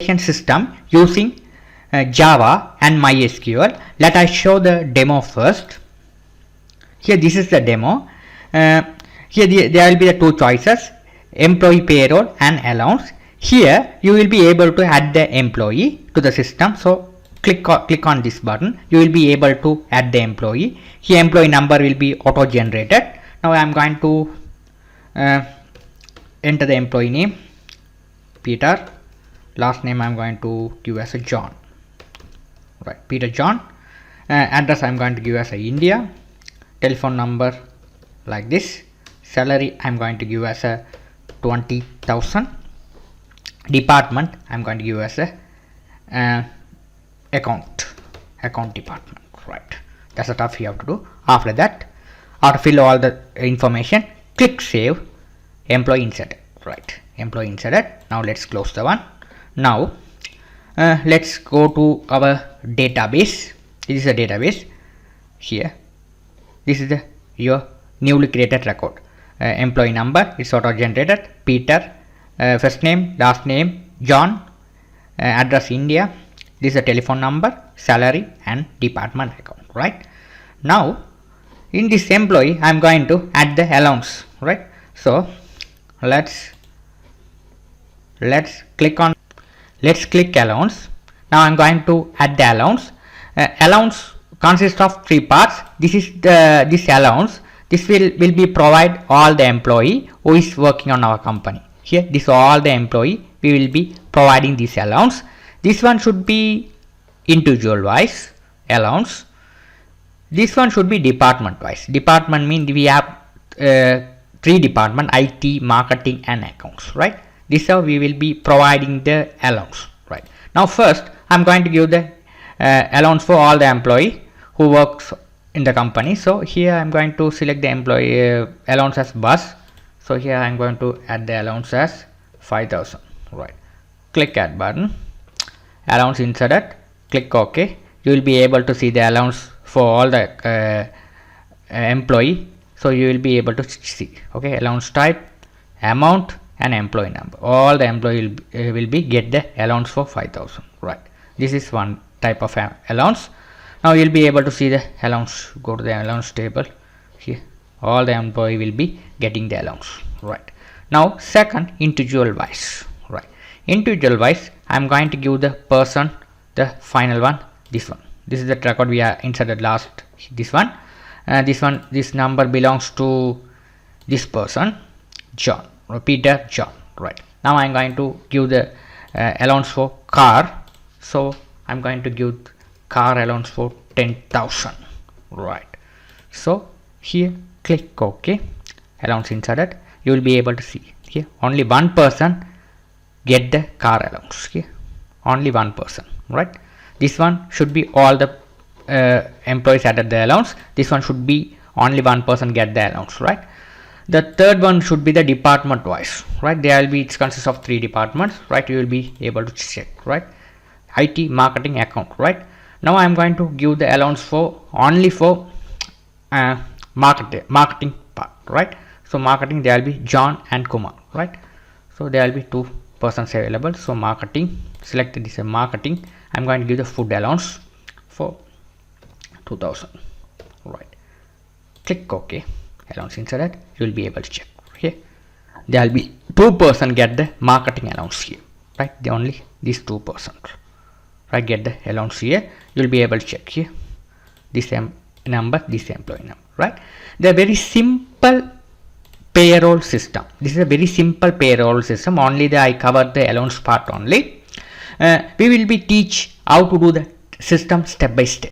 system using Java and MySQL. Let us show the demo first. Here this is the demo. Here there will be the two choices, employee payroll and allowance. Here you will be able to add the employee to the system. So click on this button. You will be able to add the employee. Here employee number will be auto generated. Now I am going to enter the employee name, Peter. Last name I am going to give as a John. Right, Peter John. Address I am going to give as a India. Telephone number like this. Salary I am going to give as a 20,000. Department I am going to give as a account department. Right, that's the stuff you have to do. After that, after fill all the information, click save. Employee inserted. Right, employee inserted. Now let's close the one. Now let's go to our database. This is a database. Here this is your newly created record. Employee number is auto generated. Peter, first name, last name, John, address India. This is a telephone number, salary and department account. Right, now in this employee I am going to add the allowance. Right, so let's click allowance. Now I am going to add the allowance. Allowance consists of three parts. This is this allowance. This will be provide all the employee who is working on our company. Here this all the employee we will be providing this allowance. This one should be individual wise allowance. This one should be department wise. Department means we have three department: IT, marketing and accounts. Right, this is how we will be providing the allowance. Right, now first I am going to give the allowance for all the employee who works in the company. So here I am going to select the employee allowance as bus. So here I am going to add the allowance as 5,000. Right, click add button. Allowance inserted. Click OK. You will be able to see the allowance for all the employee. So you will be able to see. Okay, allowance type, amount and employee number. All the employee will be get the allowance for 5,000. Right, this is one type of allowance. Now you will be able to see the allowance. Go to the allowance table. Here all the employee will be getting the allowance. Right, now second, individual wise. Right, individual wise I am going to give the person the final one. This one, this is the record we are inserted last. This one, this number belongs to this person, John, or Peter John. Right, now I am going to give the allowance for car. So I am going to give car allowance for 10,000. Right, so here click OK. Allowance inserted. You will be able to see here only one person get the car allowance. Here only one person. Right, this one should be all the employees added the allowance. This one should be only one person get the allowance. Right, the third one should be the department wise. Right, there will be, it consists of three departments. Right, you will be able to check. Right, IT, marketing, account. Right, now I am going to give the allowance for only for marketing part. Right, so marketing there will be John and Kumar. Right, so there will be two persons available. So marketing, select this marketing. I am going to give the food allowance for 2,000. Right, click OK. Allowance inserted. You will be able to check here. There will be two person get the marketing allowance here. Right, the only these 2%. Right, get the allowance here. You will be able to check here. This number, this employee number. Right, the very simple payroll system. This is a very simple payroll system. Only I covered the allowance part only. We will be teach how to do the system step by step.